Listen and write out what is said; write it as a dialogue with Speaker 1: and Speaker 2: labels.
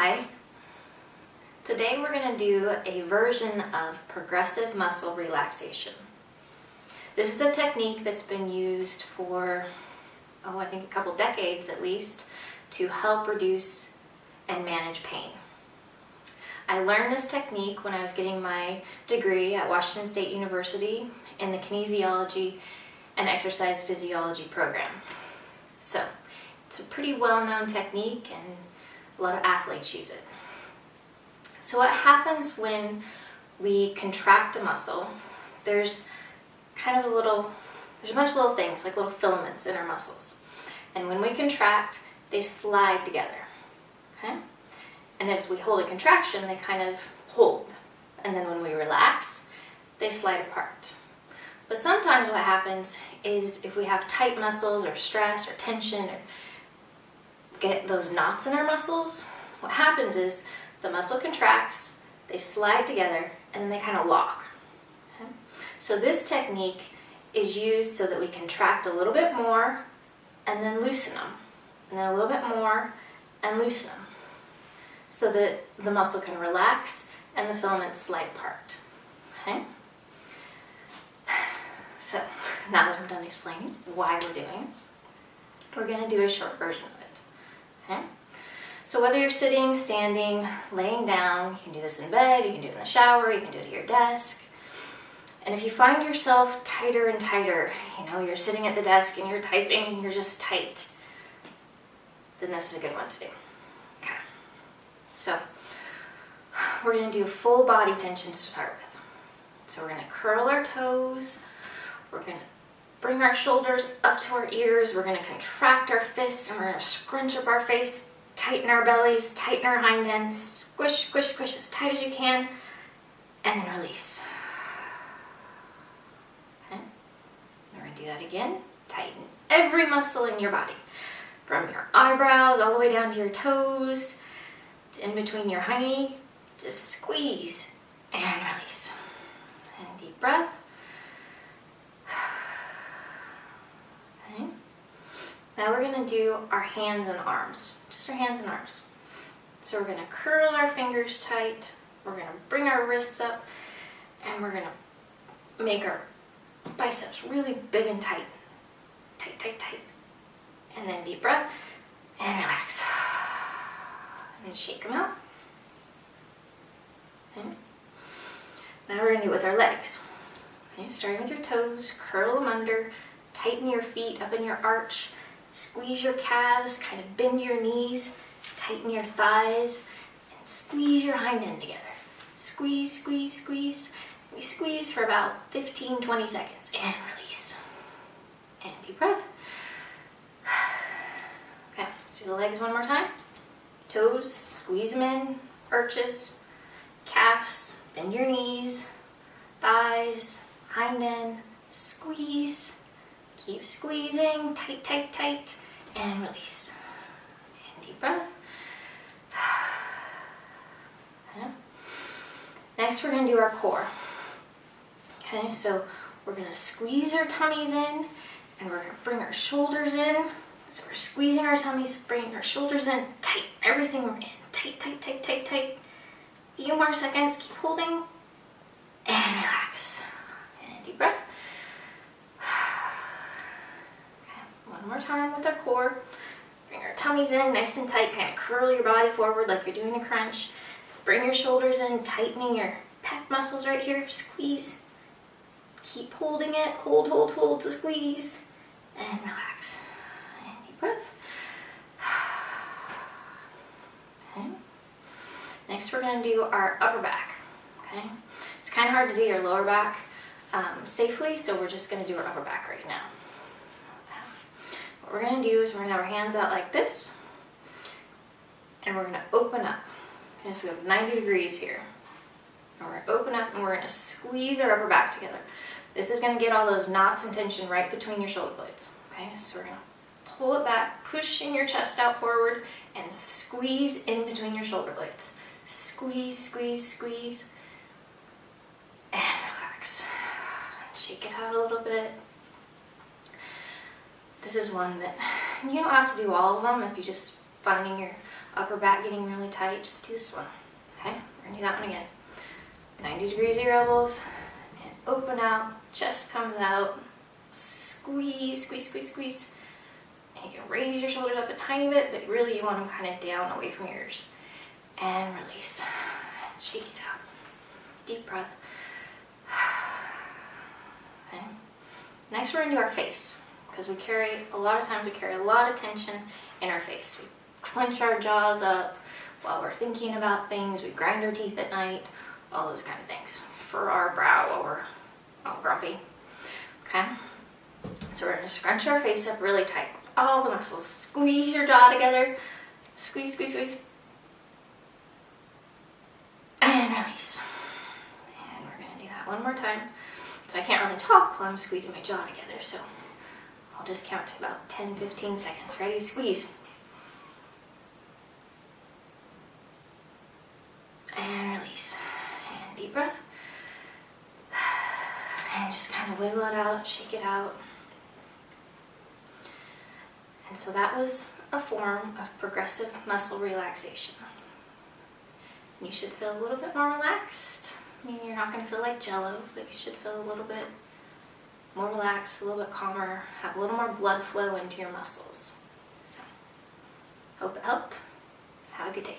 Speaker 1: Hi. Today we're going to do a version of progressive muscle relaxation. This is a technique that's been used for, I think a couple decades at least, to help reduce and manage pain. I learned this technique when I was getting my degree at Washington State University in the kinesiology and exercise physiology program. So, it's a pretty well-known technique and a lot of athletes use it. So what happens when we contract a muscle, there's a bunch of little things, like little filaments in our muscles. And when we contract, they slide together. Okay? And as we hold a contraction, they kind of hold. And then when we relax, they slide apart. But sometimes what happens is if we have tight muscles or stress or tension or get those knots in our muscles, what happens is the muscle contracts, they slide together, and then they kind of lock. Okay? So this technique is used so that we contract a little bit more and then loosen them, and then a little bit more and loosen them, so that the muscle can relax and the filaments slide apart. Okay? So now that I'm done explaining why we're doing it, we're going to do a short version of it. Okay? So whether you're sitting, standing, laying down, you can do this in bed, you can do it in the shower, you can do it at your desk. And if you find yourself tighter and tighter, you're sitting at the desk and you're typing and you're just tight, then this is a good one to do. Okay. So we're going to do full body tensions to start with. So we're going to curl our toes, we're going to bring our shoulders up to our ears, we're going to contract our fists, and we're going to scrunch up our face, tighten our bellies, tighten our hind ends, squish, squish, squish as tight as you can, and then release. Okay? We're going to do that again. Tighten every muscle in your body, from your eyebrows all the way down to your toes, to in between your hiney. Just squeeze and release. And deep breath. Okay. Now we're going to do our hands and arms, just our hands and arms. So we're going to curl our fingers tight, we're going to bring our wrists up, and we're going to make our biceps really big and tight. Tight, tight, tight. And then deep breath, and relax. And then shake them out. Okay. Now we're going to do it with our legs. Okay, starting with your toes, curl them under, tighten your feet up in your arch, squeeze your calves, kind of bend your knees, tighten your thighs, and squeeze your hind end together. Squeeze, squeeze, squeeze. We squeeze for about 15-20 seconds, and release. And deep breath. Okay, let's do the legs one more time. Toes, squeeze them in, arches, calves, bend your knees, thighs, hind end, squeeze. Keep squeezing, tight, tight, tight, and release. And deep breath. Okay. Next, we're going to do our core. Okay, so we're going to squeeze our tummies in, and we're going to bring our shoulders in. So we're squeezing our tummies, bringing our shoulders in, tight, everything in, tight, tight, tight, tight, tight. A few more seconds, keep holding, and relax. And deep breath. One more time with our core. Bring our tummies in nice and tight. Kind of curl your body forward like you're doing a crunch. Bring your shoulders in, tightening your pec muscles right here. Squeeze. Keep holding it. Hold, hold, hold to squeeze. And relax. And deep breath. Okay. Next we're going to do our upper back. Okay. It's kind of hard to do your lower back safely, so we're just going to do our upper back right now. What we're going to do is we're going to have our hands out like this, and we're going to open up. Okay, so we have 90 degrees here. And we're going to open up and we're going to squeeze our upper back together. This is going to get all those knots and tension right between your shoulder blades. Okay, so we're going to pull it back, pushing your chest out forward, and squeeze in between your shoulder blades. Squeeze, squeeze, squeeze, and relax. Shake it out a little bit. This is one that you don't have to do all of them if you just finding your upper back getting really tight, just do this one. Okay, we're gonna do that one again. 90 degrees of your elbows, and open out, chest comes out, squeeze, squeeze, squeeze, squeeze. And you can raise your shoulders up a tiny bit, but really you want them kind of down away from your ears. And release, and shake it out. Deep breath. Okay. Next we're gonna do our face, because a lot of times we carry a lot of tension in our face. We clench our jaws up while we're thinking about things, we grind our teeth at night, all those kind of things. Furrow our brow while we're all grumpy. Okay? So we're gonna scrunch our face up really tight. All the muscles. Squeeze your jaw together. Squeeze, squeeze, squeeze. And release. And we're gonna do that one more time. So I can't really talk while I'm squeezing my jaw together, so I'll just count to about 10-15 seconds. Ready? Squeeze. And release. And deep breath. And just kind of wiggle it out, shake it out. And so that was a form of progressive muscle relaxation. You should feel a little bit more relaxed. I mean, you're not going to feel like jello, but you should feel a little bit more relaxed, a little bit calmer, have a little more blood flow into your muscles. So, hope it helped. Have a good day.